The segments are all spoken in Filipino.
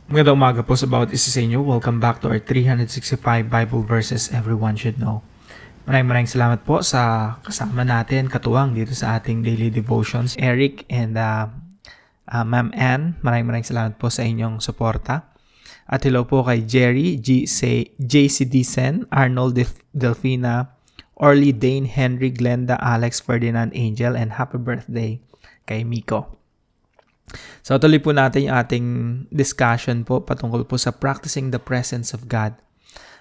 Magandang umaga po sa bawat isa sa inyo. Welcome back to our 365 Bible verses everyone should know. Maraming salamat po sa kasama natin, katuwang dito sa ating daily devotions. Eric and Ma'am Ann, maraming salamat po sa inyong suporta. At hello po kay Jerry, JC Dicen, Arnold Delfina, Orly, Dane, Henry, Glenda, Alex, Ferdinand, Angel, and happy birthday kay Miko. So tuloy po natin yung ating discussion po patungkol po sa practicing the presence of God.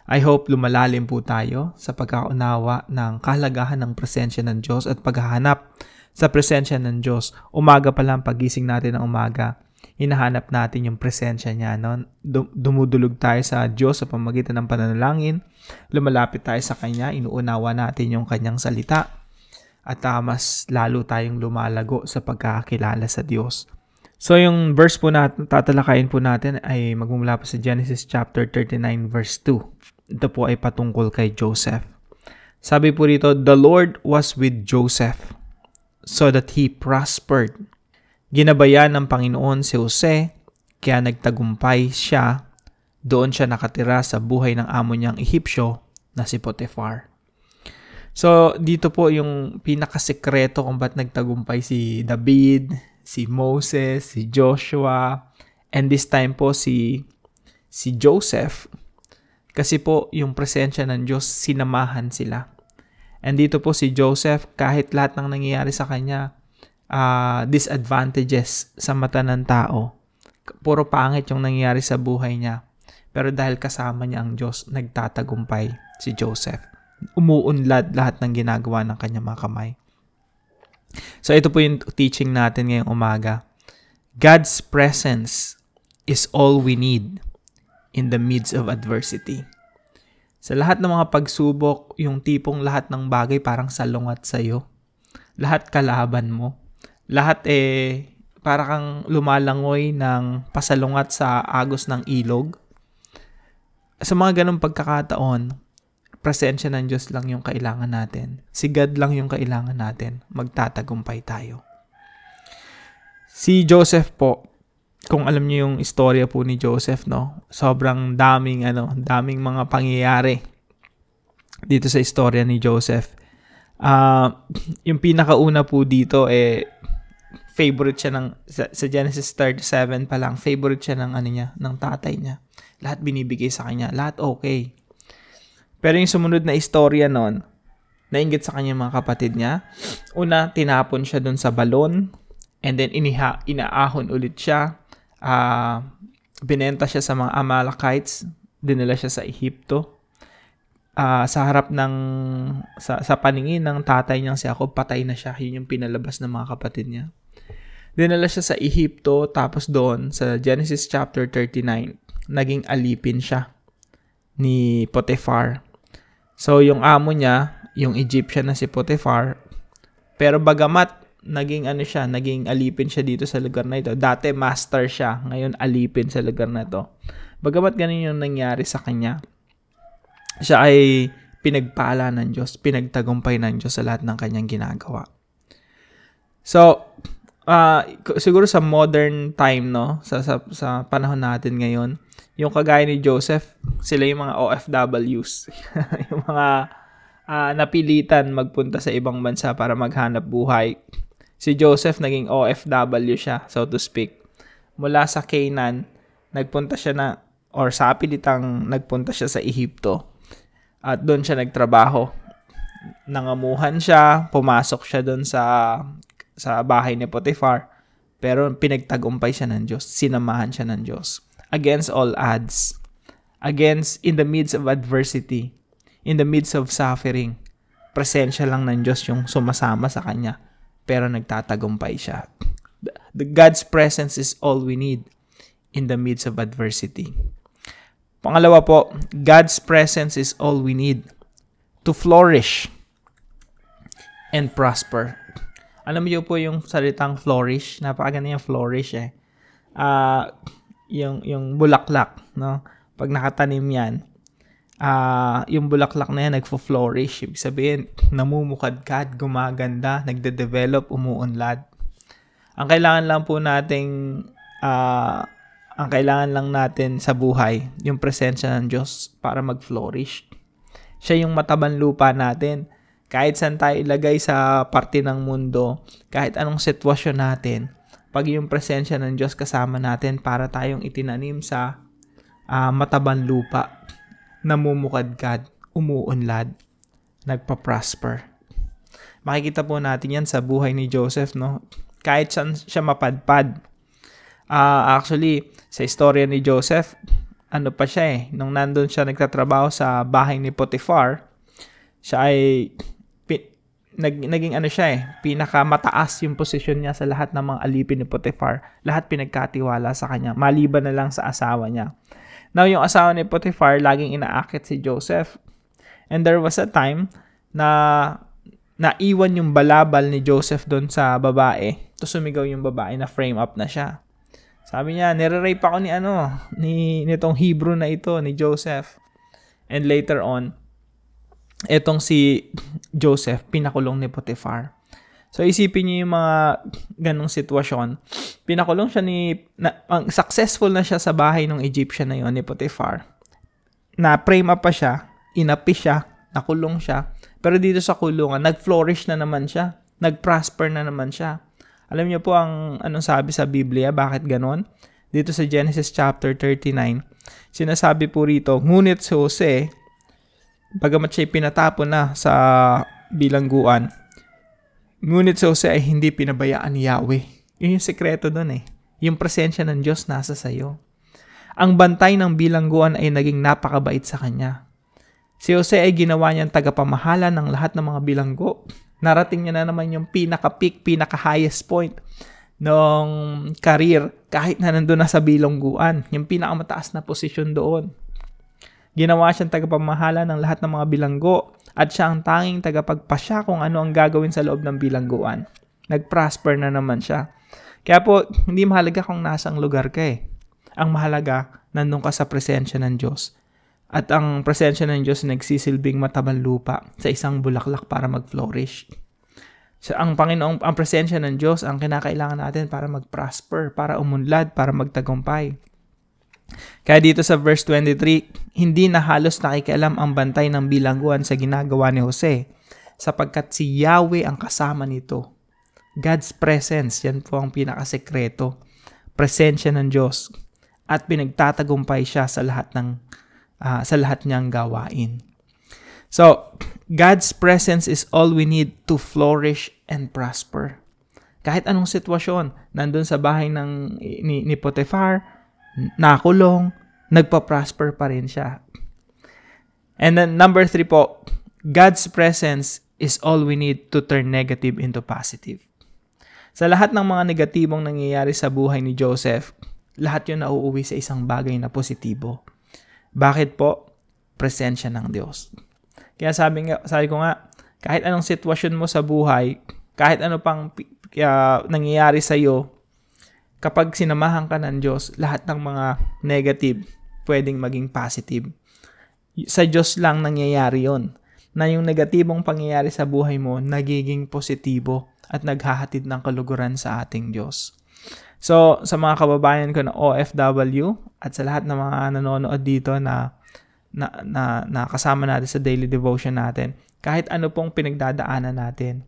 I hope lumalalim po tayo sa pagkaunawa ng kahalagahan ng presensya ng Diyos at paghahanap sa presensya ng Diyos. Umaga pa lang, pagising natin ng umaga, hinahanap natin yung presensya niya. No? Dumudulog tayo sa Diyos sa pamamagitan ng pananalangin, lumalapit tayo sa Kanya, inuunawa natin yung Kanyang salita, at mas lalo tayong lumalago sa pagkakakilala sa Diyos. So yung verse po natin, tatalakayin po natin ay magmumula po sa Genesis chapter 39 verse 2. Ito po ay patungkol kay Joseph. Sabi po rito, the Lord was with Joseph so that he prospered. Ginabayan ng Panginoon si Jose, kaya nagtagumpay siya. Doon siya nakatira sa buhay ng amo niyang Ehipsyo na si Potiphar. So dito po yung pinakasekreto kung ba't nagtagumpay si David, si Moses, si Joshua, and this time po si Joseph. Kasi po yung presensya ng Diyos, sinamahan sila. And dito po si Joseph, kahit lahat ng nangyayari sa kanya, disadvantages sa mata ng tao. Puro pangit yung nangyayari sa buhay niya. Pero dahil kasama niya ang Diyos, nagtatagumpay si Joseph. Umuunlad lahat ng ginagawa ng kanyang mga kamay. So ito po yung teaching natin ngayong umaga. God's presence is all we need in the midst of adversity. Sa lahat ng mga pagsubok, yung tipong lahat ng bagay parang salungat sa'yo. Lahat kalaban mo. Lahat para kang lumalangoy ng pasalungat sa agos ng ilog. Sa mga ganong pagkakataon, presensya ng Diyos lang yung kailangan natin. Si God lang yung kailangan natin. Magtatagumpay tayo. Si Joseph po, kung alam niyo yung istorya po ni Joseph, no? Sobrang daming mga pangyayari dito sa istorya ni Joseph. Yung pinakauna po dito favorite siya sa Genesis 37 pa lang, favorite siya ng tatay niya. Lahat binibigay sa kanya, lahat okay. Pero yung sumunod na istorya nun, nainggit sa kanya mga kapatid niya. Una, tinapon siya dun sa balon. And then, inaahon ulit siya. Binenta siya sa mga Amalekites. Dinala siya sa Ehipto. Sa harap sa paningin ng tatay niyang si Jacob, patay na siya. Yun yung pinalabas ng mga kapatid niya. Dinala siya sa Ehipto. Tapos doon, sa Genesis chapter 39, naging alipin siya ni Potiphar. So, yung amo niya, yung Egyptian na si Potiphar, pero bagamat naging alipin siya dito sa lugar na ito. Dati master siya, ngayon alipin sa lugar na ito. Bagamat ganun yung nangyari sa kanya, siya ay pinagpala ng Diyos, pinagtagumpay ng Diyos sa lahat ng kanyang ginagawa. So, siguro sa modern time, no, sa panahon natin ngayon, yung kagaya ni Joseph, sila yung mga OFWs. Yung mga napilitan magpunta sa ibang bansa para maghanap buhay. Si Joseph naging OFW siya, so to speak. Mula sa Canaan, nagpunta siya nagpunta siya sa Ehipto. At doon siya nagtrabaho. Nangamuhan siya, pumasok siya doon sa bahay ni Potiphar. Pero pinagtagumpay siya ng Diyos, sinamahan siya ng Diyos. Against all odds, in the midst of adversity, in the midst of suffering, presensya lang ng Diyos yung sumasama sa kanya, pero nagtatagumpay siya. God's presence is all we need in the midst of adversity. Pangalawa po, God's presence is all we need to flourish and prosper. Alam niyo po yung salitang flourish, napakaganda yung flourish yung bulaklak, no? Pag nakatanim yan, yung bulaklak na yan nagfo-flourish. Ibig sabihin, namumukadkad, gumaganda, nagde-develop, umuunlad. Ang kailangan lang po nating Ang kailangan lang natin sa buhay, yung presensya ng Diyos para mag-flourish. Siya yung matabang lupa natin. Kahit saan tayo ilagay sa parte ng mundo, kahit anong sitwasyon natin, pag yung presensya ng Diyos kasama natin para tayong itinanim sa matabang lupa, namumukadkad, umuunlad, nagpa-prosper. Makikita po natin yan sa buhay ni Joseph, no? Kahit saan siya mapadpad. Actually, sa istorya ni Joseph, ano pa siya nung nandun siya nagtatrabaho sa bahay ni Potiphar, siya ay naging pinakamataas yung posisyon niya sa lahat ng mga alipin ni Potiphar. Lahat pinagkatiwala sa kanya, maliban na lang sa asawa niya. Now, yung asawa ni Potiphar, laging inaakit si Joseph. And there was a time na naiwan yung balabal ni Joseph doon sa babae. To sumigaw yung babae na frame up na siya. Sabi niya, nire-rape ako nitong Hebrew na ito, ni Joseph. And later on, etong si Joseph, pinakulong ni Potiphar. So, isipin niyo yung mga ganong sitwasyon. Pinakulong siya successful na siya sa bahay ng Egyptian na yon ni Potiphar. Na-frame up pa siya, inapi siya, nakulong siya. Pero dito sa kulungan, nag-flourish na naman siya. Nag-prosper na naman siya. Alam niyo po anong sabi sa Biblia, bakit ganon? Dito sa Genesis chapter 39, sinasabi po rito, ngunit si Jose, bagamat siya pinatapon na sa bilangguan, ngunit si Jose ay hindi pinabayaan ni Yahweh. Yun yung sekreto doon Yung presensya ng Diyos nasa sayo. Ang bantay ng bilangguan ay naging napakabait sa kanya. Si Jose ay ginawa niyang tagapamahala ng lahat ng mga bilanggo. Narating niya na naman yung pinaka-peak, pinaka-highest point ng career kahit na nandun na sa bilangguan. Yung pinakamataas na posisyon doon. Ginawa siyang tagapamahala ng lahat ng mga bilanggo at siya ang tanging tagapagpasya kung ano ang gagawin sa loob ng bilangguan. Nag-prosper na naman siya. Kaya po, hindi mahalaga kung nasang lugar ka Ang mahalaga, nandun ka sa presensya ng Diyos. At ang presensya ng Diyos nagsisilbing matabang lupa sa isang bulaklak para mag-flourish. So, ang presensya ng Diyos ang kinakailangan natin para mag-prosper, para umunlad, para magtagumpay. Kaya dito sa verse 23, hindi na halos nakikialam ang bantay ng bilangguan sa ginagawa ni Jose, sapagkat si Yahweh ang kasama nito. God's presence, yan po ang pinakasekreto. Presensya ng Diyos. At pinagtatagumpay siya sa lahat niyang gawain. So, God's presence is all we need to flourish and prosper. Kahit anong sitwasyon, nandun sa bahay ni Potiphar, nakulong, nagpa-prosper pa rin siya. And then number 3 po, God's presence is all we need to turn negative into positive. Sa lahat ng mga negatibong nangyayari sa buhay ni Joseph, lahat yun nauuwi sa isang bagay na positibo. Bakit po? Presensya ng Diyos. Kaya sabi ko nga, kahit anong sitwasyon mo sa buhay, kahit ano pang nangyayari sa iyo, kapag sinamahan ka ng Diyos, lahat ng mga negative pwedeng maging positive. Sa Diyos lang nangyayari yon, na yung negatibong pangyayari sa buhay mo nagiging positibo at naghahatid ng kaluguran sa ating Diyos. So, sa mga kababayan ko na OFW at sa lahat ng mga nanonood dito na kasama natin sa daily devotion natin, kahit ano pong pinagdadaanan natin,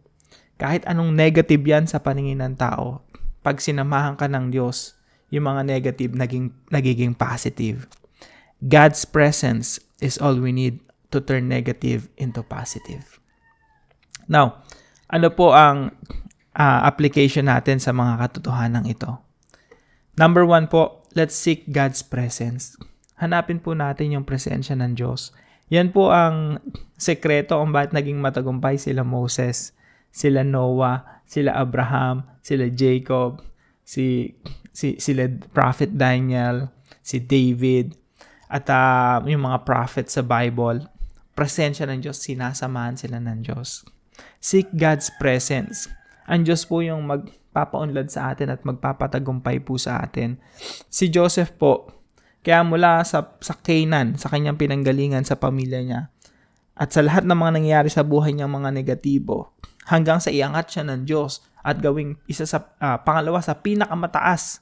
kahit anong negative yan sa paningin ng tao, pag sinamahan ka ng Diyos, yung mga negative nagiging positive. God's presence is all we need to turn negative into positive. Now, ano po ang application natin sa mga katotohanan ito? Number 1 po, let's seek God's presence. Hanapin po natin yung presensya ng Diyos. Yan po ang sekreto kung bakit naging matagumpay sila Moses, sila Noah, sila Abraham, sila Jacob, sila Prophet Daniel, si David, at yung mga prophet sa Bible. Presensya ng Diyos, sinasamahan sila ng Diyos. Seek God's presence. Ang Diyos po yung magpapaunlad sa atin at magpapatagumpay po sa atin. Si Joseph po, kaya mula sa Canaan, sa kanyang pinanggalingan sa pamilya niya, at sa lahat ng mga nangyayari sa buhay niya mga negatibo, hanggang sa iangat siya ng Diyos at gawing isa sa pangalawa sa pinakamataas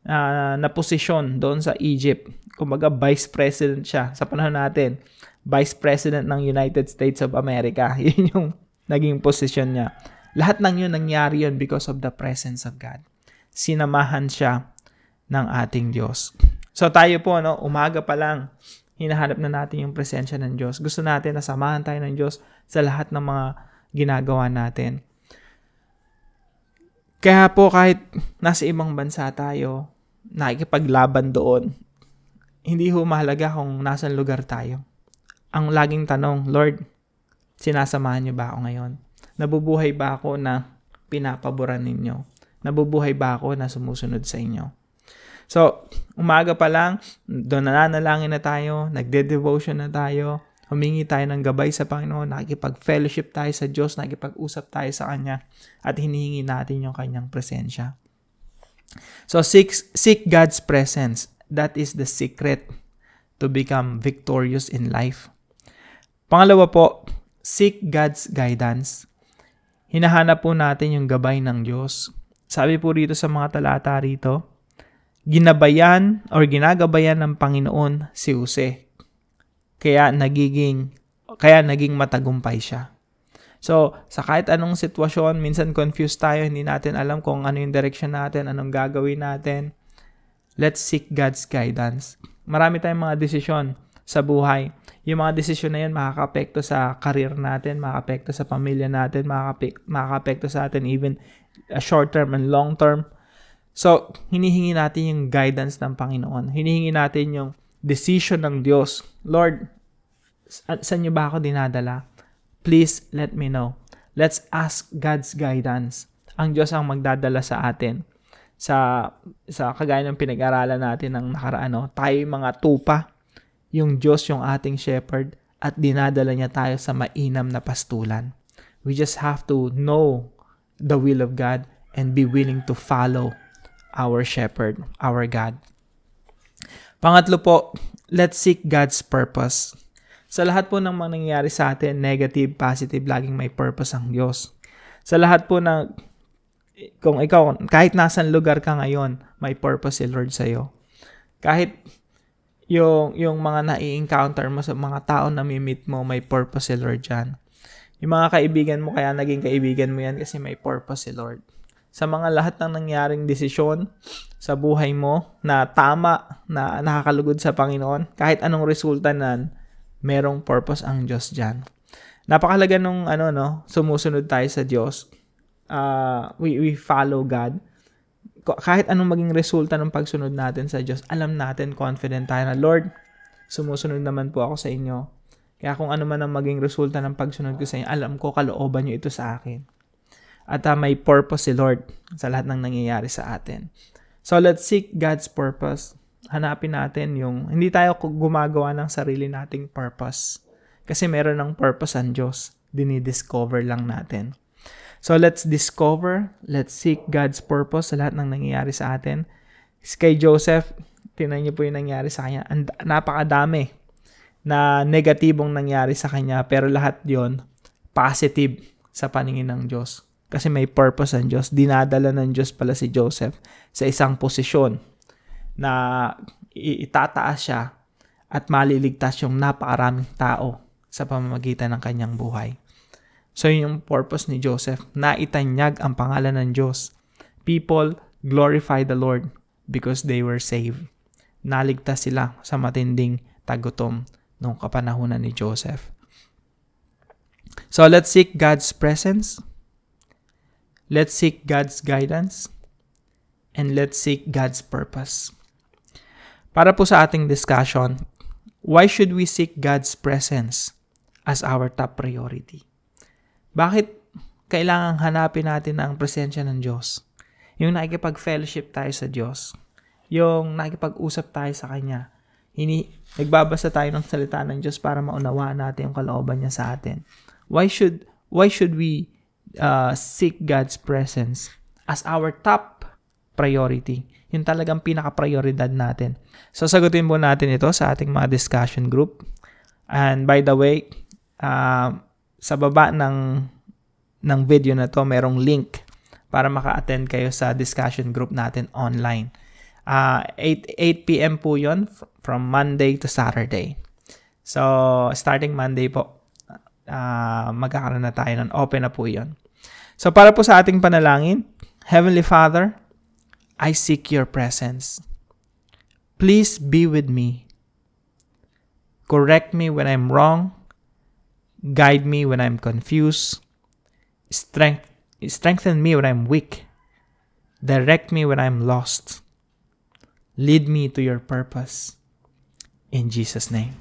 na posisyon doon sa Egypt. Kumbaga, vice president siya sa panahon natin. Vice president ng United States of America. Yun yung naging posisyon niya. Lahat ng yun nangyari yun because of the presence of God. Sinamahan siya ng ating Diyos. So tayo po, umaga pa lang, hinahanap na natin yung presensya ng Diyos. Gusto natin na samahan tayo ng Diyos sa lahat ng mga ginagawa natin. Kaya po kahit nasa ibang bansa tayo, nakikipaglaban doon, hindi ho mahalaga kung nasan lugar tayo. Ang laging tanong, Lord, sinasamahan niyo ba ako ngayon? Nabubuhay ba ako na pinapaboran ninyo? Nabubuhay ba ako na sumusunod sa inyo? So, umaga pa lang, doon nananalangin na tayo, nagde-devotion na tayo, humingi tayo ng gabay sa Panginoon, nakikipag-fellowship tayo sa Diyos, nakikipag-usap tayo sa Kanya, at hinihingi natin yung Kanyang presensya. So, seek God's presence. That is the secret to become victorious in life. Pangalawa po, seek God's guidance. Hinahanap po natin yung gabay ng Diyos. Sabi po rito sa mga talata rito, ginagabayan ng Panginoon si Jose. Kaya naging matagumpay siya. So, sa kahit anong sitwasyon, minsan confused tayo, hindi natin alam kung ano yung direction natin, anong gagawin natin. Let's seek God's guidance. Marami tayong mga desisyon sa buhay. Yung mga desisyon na yan makaka-apekto sa career natin, makaka-apekto sa pamilya natin, makaka-apekto sa atin even short term and long term. So, hinihingi natin yung guidance ng Panginoon. Hinihingi natin yung decision ng Diyos. Lord, saan niyo ba ako dinadala? Please let me know. Let's ask God's guidance. Ang Diyos ang magdadala sa atin. Sa kagaya ng pinag-aralan natin ng nakaraan, tayo mga tupa. Yung Diyos yung ating shepherd at dinadala niya tayo sa mainam na pastulan. We just have to know the will of God and be willing to follow our shepherd, our God. Pangatlo po, let's seek God's purpose. Sa lahat po ng mga nangyayari sa atin, negative, positive, laging may purpose ang Diyos. Sa lahat po ng, kung ikaw, kahit nasan lugar ka ngayon, may purpose si Lord sa'yo. Kahit yung mga nai-encounter mo sa mga tao na mi-meet mo, may purpose si Lord dyan. Yung mga kaibigan mo, kaya naging kaibigan mo yan kasi may purpose si Lord. Sa mga lahat ng nangyaring desisyon sa buhay mo na tama, na nakakalugod sa Panginoon, kahit anong resulta nan, merong purpose ang Diyos dyan. Napakalaga nung sumusunod tayo sa Diyos. We follow God. Kahit anong maging resulta ng pagsunod natin sa Diyos, alam natin, confident tayo na, Lord, sumusunod naman po ako sa inyo. Kaya kung ano man ang maging resulta ng pagsunod ko sa inyo, alam ko, kalooban nyo ito sa akin. At may purpose si Lord sa lahat ng nangyayari sa atin. So, let's seek God's purpose. Hanapin natin yung, hindi tayo gumagawa ng sarili nating purpose. Kasi meron ng purpose ang Diyos. Dinidiscover lang natin. So, let's discover, let's seek God's purpose sa lahat ng nangyayari sa atin. Kay Joseph, tingnan niyo po yung nangyari sa kanya. Napakadami na negatibong nangyari sa kanya, pero lahat yon positive sa paningin ng Diyos. Kasi may purpose ang Diyos. Dinadala ng Diyos pala si Joseph sa isang posisyon na itataas siya at maliligtas yung napakaraming tao sa pamamagitan ng kanyang buhay. So, yung purpose ni Joseph, naitanyag ang pangalan ng Diyos. People glorify the Lord because they were saved. Naligtas sila sa matinding tagutom noong kapanahunan ni Joseph. So, let's seek God's presence. Let's seek God's guidance. And let's seek God's purpose. Para po sa ating discussion, why should we seek God's presence as our top priority? Bakit kailangang hanapin natin ang presensya ng Diyos? Yung nakikipag-fellowship tayo sa Diyos. Yung nakikipag-usap tayo sa Kanya. Nagbabasa tayo ng salita ng Diyos para maunawaan natin yung kalooban niya sa atin. Why should we seek God's presence as our top priority? Yung talagang pinaka-prioridad natin. So, sagutin po natin ito sa ating mga discussion group. And by the way, sa baba ng video na to, merong link para maka-attend kayo sa discussion group natin online. 8 p.m. po yun from Monday to Saturday. So, starting Monday po, magkakaroon na tayo ng open na po yun. So, para po sa ating panalangin, Heavenly Father, I seek your presence. Please be with me. Correct me when I'm wrong. Guide me when I'm confused. Strengthen me when I'm weak. Direct me when I'm lost. Lead me to your purpose. In Jesus' name.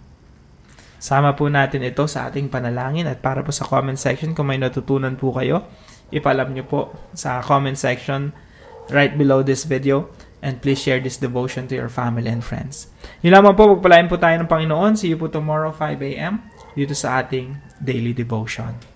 Sama po natin ito sa ating panalangin at para po sa comment section kung may natutunan po kayo, ipalam nyo po sa comment section right below this video. And please share this devotion to your family and friends. Yun lamang po, pagpalain po tayo ng Panginoon. See you po tomorrow 5 a.m. dito sa ating daily devotion.